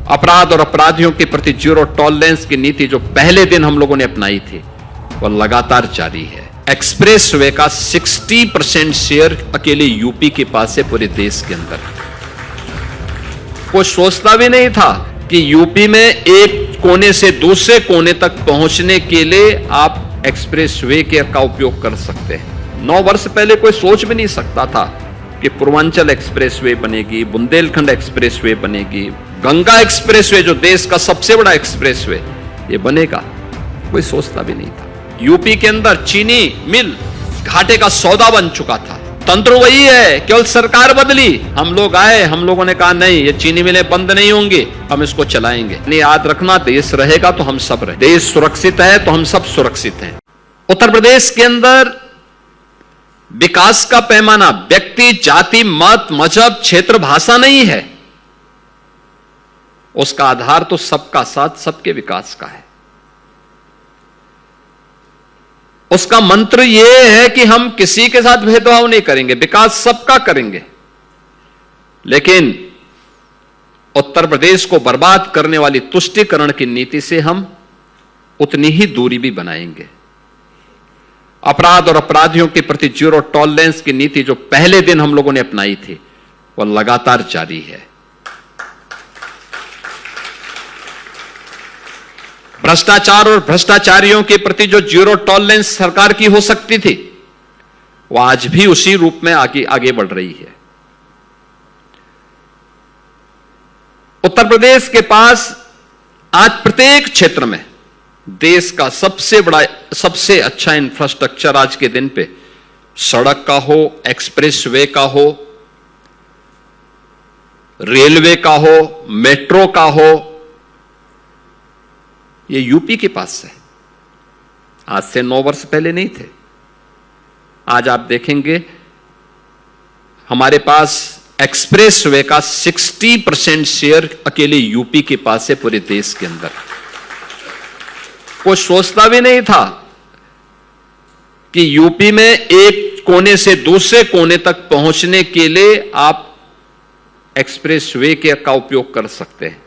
अपराध और अपराधियों के प्रति जीरो टॉलरेंस की नीति जो पहले दिन हम लोगों ने अपनाई थी वह लगातार जारी है। एक्सप्रेसवे का 60% शेयर अकेले यूपी के पास है पूरे देश के अंदर। कोई सोचता भी नहीं था कि यूपी में एक कोने से दूसरे कोने तक पहुंचने के लिए आप एक्सप्रेसवे का उपयोग कर सकते हैं। 9 वर्ष पहले कोई सोच भी नहीं सकता था कि पूर्वांचल एक्सप्रेसवे बनेगी, बुंदेलखंड एक्सप्रेसवे बनेगी, गंगा एक्सप्रेसवे जो देश का सबसे बड़ा एक्सप्रेसवे ये बनेगा, कोई सोचता भी नहीं था। यूपी के अंदर चीनी मिल घाटे का सौदा बन चुका था। तंत्र वही है, केवल सरकार बदली। हम लोग आए, हम लोगों ने कहा नहीं, ये चीनी मिलें बंद नहीं होंगी, हम इसको चलाएंगे। नहीं, याद रखना, देश रहेगा तो हम सब रहे, देश सुरक्षित है तो हम सब सुरक्षित हैं। उत्तर प्रदेश के अंदर विकास का पैमाना व्यक्ति, जाति, मत, मजहब, क्षेत्र, भाषा नहीं है। उसका आधार तो सबका साथ, सबके विकास का है। उसका मंत्र यह है कि हम किसी के साथ भेदभाव नहीं करेंगे, विकास सबका करेंगे। लेकिन उत्तर प्रदेश को बर्बाद करने वाली तुष्टीकरण की नीति से हम उतनी ही दूरी भी बनाएंगे। अपराध और अपराधियों के प्रति जीरो टॉलरेंस की नीति जो पहले दिन हम लोगों ने अपनाई थी वह लगातार जारी है। भ्रष्टाचार और भ्रष्टाचारियों के प्रति जो जीरो टॉलरेंस सरकार की हो सकती थी वह आज भी उसी रूप में आगे बढ़ रही है। उत्तर प्रदेश के पास आज प्रत्येक क्षेत्र में देश का सबसे बड़ा, सबसे अच्छा इंफ्रास्ट्रक्चर आज के दिन पे सड़क का हो, एक्सप्रेसवे का हो, रेलवे का हो, मेट्रो का हो, ये यूपी के पास है। आज से 9 वर्ष पहले नहीं थे। आज आप देखेंगे हमारे पास एक्सप्रेसवे का 60% शेयर अकेले यूपी के पास है पूरे देश के अंदर। कोई सोचता भी नहीं था कि यूपी में एक कोने से दूसरे कोने तक पहुंचने के लिए आप एक्सप्रेसवे का उपयोग कर सकते हैं।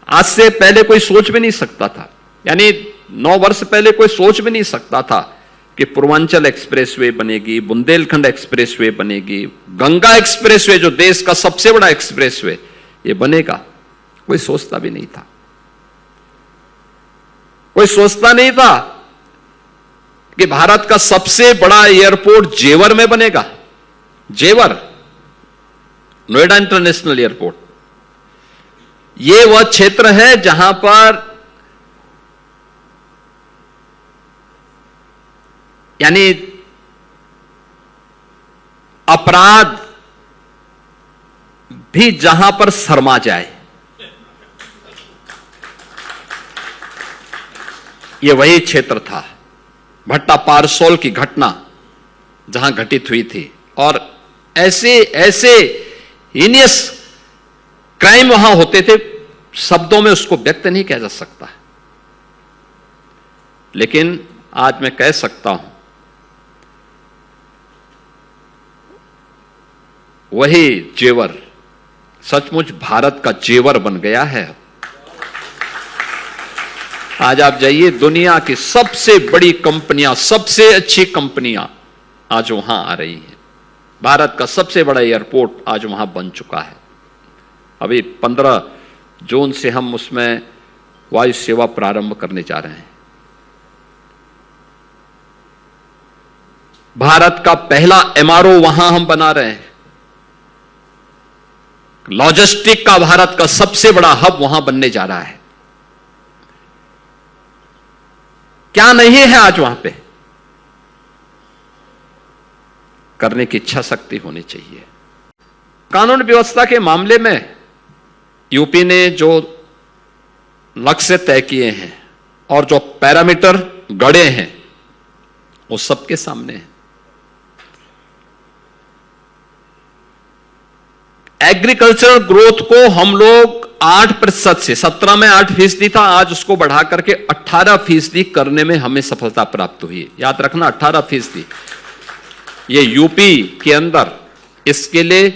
आज से पहले कोई सोच भी नहीं सकता था, यानी 9 वर्ष पहले कोई सोच भी नहीं सकता था कि पूर्वांचल एक्सप्रेसवे बनेगी, बुंदेलखंड एक्सप्रेसवे बनेगी, गंगा एक्सप्रेसवे जो देश का सबसे बड़ा एक्सप्रेसवे ये बनेगा। कोई सोचता भी नहीं था। कोई सोचता नहीं था कि भारत का सबसे बड़ा एयरपोर्ट जेवर में बनेगा। जेवर, नोएडा इंटरनेशनल एयरपोर्ट, यह वह क्षेत्र है जहां पर यानी अपराध भी जहां पर शर्मा जाए, यह वही क्षेत्र था। भट्टा पारसोल की घटना जहां घटित हुई थी और ऐसे हीनियस क्राइम वहां होते थे, शब्दों में उसको व्यक्त नहीं किया जा सकता। लेकिन आज मैं कह सकता हूं वही जेवर सचमुच भारत का जेवर बन गया है। आज आप जाइए, दुनिया की सबसे बड़ी कंपनियां, सबसे अच्छी कंपनियां आज वहां आ रही हैं। भारत का सबसे बड़ा एयरपोर्ट आज वहां बन चुका है। अभी 15 जून से हम उसमें वायु सेवा प्रारंभ करने जा रहे हैं। भारत का पहला एमआरओ वहां हम बना रहे हैं। लॉजिस्टिक का भारत का सबसे बड़ा हब वहां बनने जा रहा है। क्या नहीं है आज वहां पे? करने की इच्छा शक्ति होनी चाहिए। कानून व्यवस्था के मामले में यूपी ने जो लक्ष्य तय किए हैं और जो पैरामीटर गढ़े हैं वो सबके सामने है। एग्रीकल्चरल ग्रोथ को हम लोग 8% से 17 में 8% था, आज उसको बढ़ा करके 18% करने में हमें सफलता प्राप्त हुई। याद रखना 18%। ये यूपी के अंदर इसके लिए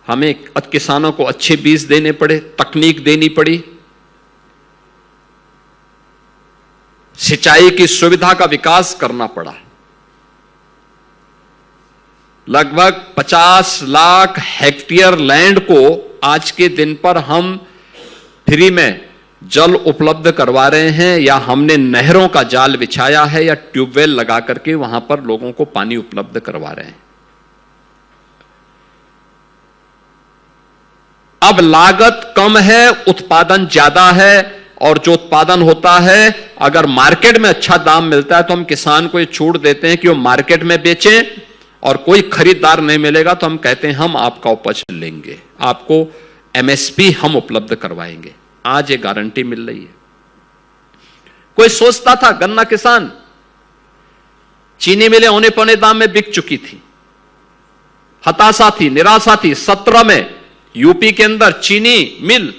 हमें किसानों को अच्छे बीज देने पड़े, तकनीक देनी पड़ी, सिंचाई की सुविधा का विकास करना पड़ा। लगभग 50 लाख हेक्टेयर लैंड को आज के दिन पर हम फ्री में जल उपलब्ध करवा रहे हैं, या हमने नहरों का जाल बिछाया है या ट्यूबवेल लगा करके वहां पर लोगों को पानी उपलब्ध करवा रहे हैं। अब लागत कम है, उत्पादन ज्यादा है, और जो उत्पादन होता है अगर मार्केट में अच्छा दाम मिलता है तो हम किसान को ये छूट देते हैं कि वो मार्केट में बेचें, और कोई खरीदार नहीं मिलेगा तो हम कहते हैं हम आपका उपज लेंगे, आपको एमएसपी हम उपलब्ध करवाएंगे। आज ये गारंटी मिल रही है। कोई सोचता था गन्ना किसान, चीनी मिलें औने पौने दाम में बिक चुकी थी, हताशा थी, निराशा थी। 17 में यूपी के अंदर चीनी मिल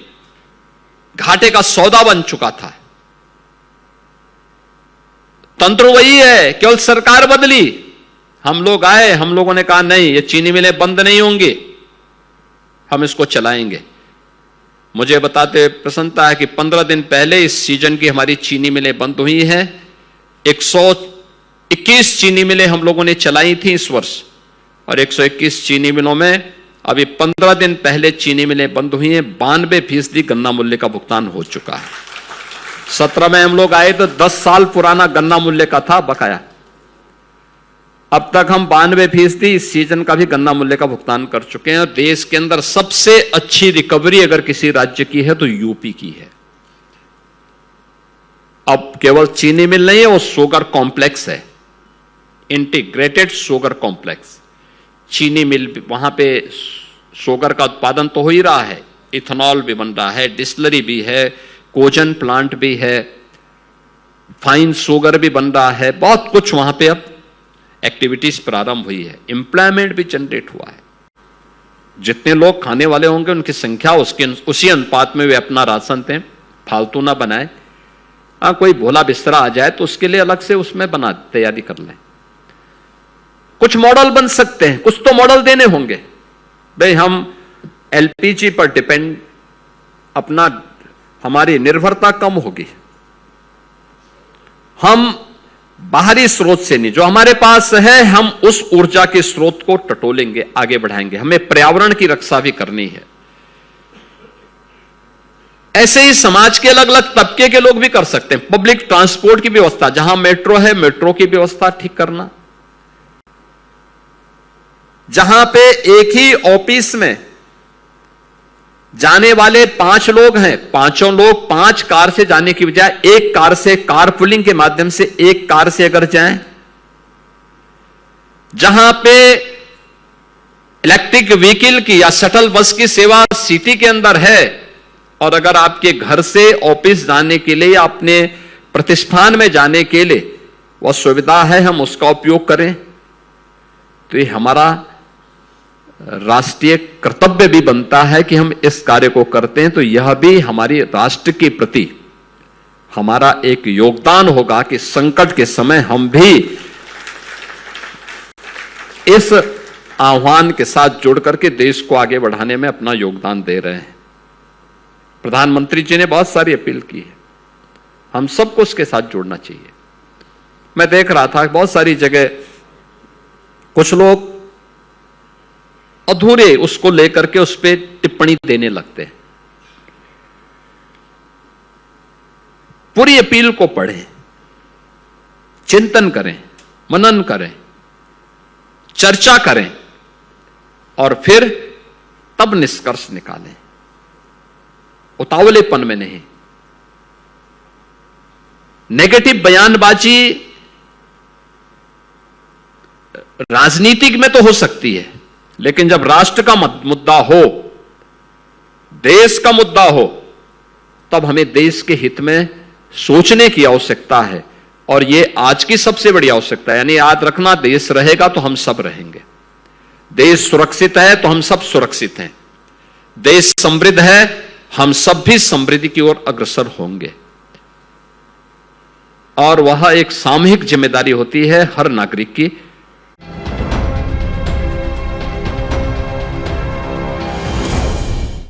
घाटे का सौदा बन चुका था। तंत्र वही है, केवल सरकार बदली। हम लोग आए, हम लोगों ने कहा नहीं, ये चीनी मिलें बंद नहीं होंगी, हम इसको चलाएंगे। मुझे बताते प्रसन्नता है कि 15 दिन पहले इस सीजन की हमारी चीनी मिलें बंद हुई हैं। 121 चीनी मिलें हम लोगों ने चलाई थी इस वर्ष, और 121 चीनी मिलों में अभी 15 दिन पहले चीनी मिलें बंद हुई हैं। 92% गन्ना मूल्य का भुगतान हो चुका है। 17 में हम लोग आए तो 10 साल पुराना गन्ना मूल्य का था बकाया। अब तक हम 92% इस सीजन का भी गन्ना मूल्य का भुगतान कर चुके हैं। और देश के अंदर सबसे अच्छी रिकवरी अगर किसी राज्य की है तो यूपी की है। अब केवल चीनी मिल नहीं है, वो शुगर कॉम्प्लेक्स है, इंटीग्रेटेड शुगर कॉम्प्लेक्स। चीनी मिल, वहां पे शुगर का उत्पादन तो हो ही रहा है, इथेनॉल भी बन रहा है, डिस्टिलरी भी है, कोजन प्लांट भी है, फाइन शुगर भी बन रहा है, बहुत कुछ वहां पे अब एक्टिविटीज प्रारंभ हुई है। एम्प्लॉयमेंट भी जनरेट हुआ है। जितने लोग खाने वाले होंगे उनकी संख्या उसी अनुपात में वे अपना राशन दें, फालतू ना बनाए। कोई भोला बिस्तरा आ जाए तो उसके लिए अलग से उसमें बना तैयारी कर लें। कुछ मॉडल बन सकते हैं, कुछ तो मॉडल देने होंगे। भाई हम एलपीजी पर डिपेंड, अपना हमारी निर्भरता कम होगी। हम बाहरी स्रोत से नहीं, जो हमारे पास है हम उस ऊर्जा के स्रोत को टटोलेंगे, आगे बढ़ाएंगे। हमें पर्यावरण की रक्षा भी करनी है। ऐसे ही समाज के अलग अलग तबके के लोग भी कर सकते हैं। पब्लिक ट्रांसपोर्ट की व्यवस्था, जहां मेट्रो है मेट्रो की व्यवस्था ठीक करना। जहां पे एक ही ऑफिस में जाने वाले 5 लोग हैं, पांचों लोग 5 कार से जाने की बजाय एक कार से, कार पुलिंग के माध्यम से एक कार से अगर जाएं। जहां पे इलेक्ट्रिक व्हीकल की या शटल बस की सेवा सिटी के अंदर है, और अगर आपके घर से ऑफिस जाने के लिए या अपने प्रतिष्ठान में जाने के लिए वह सुविधा है, हम उसका उपयोग करें, तो ये हमारा राष्ट्रीय कर्तव्य भी बनता है कि हम इस कार्य को करते हैं। तो यह भी हमारी राष्ट्र के प्रति हमारा एक योगदान होगा कि संकट के समय हम भी इस आह्वान के साथ जुड़ करके देश को आगे बढ़ाने में अपना योगदान दे रहे हैं। प्रधानमंत्री जी ने बहुत सारी अपील की है, हम सबको उसके साथ जुड़ना चाहिए। मैं देख रहा था बहुत सारी जगह कुछ लोग अधूरे उसको लेकर के उस पर टिप्पणी देने लगते हैं। पूरी अपील को पढ़ें, चिंतन करें, मनन करें, चर्चा करें, और फिर तब निष्कर्ष निकालें। उतावलेपन में नहीं। नेगेटिव बयानबाजी राजनीतिक में तो हो सकती है, लेकिन जब राष्ट्र का मुद्दा हो, देश का मुद्दा हो, तब हमें देश के हित में सोचने की आवश्यकता है। और यह आज की सबसे बड़ी आवश्यकता है। यानी याद रखना, देश रहेगा तो हम सब रहेंगे। देश सुरक्षित है तो हम सब सुरक्षित हैं। देश समृद्ध है, हम सब भी समृद्धि की ओर अग्रसर होंगे। और वह एक सामूहिक जिम्मेदारी होती है हर नागरिक की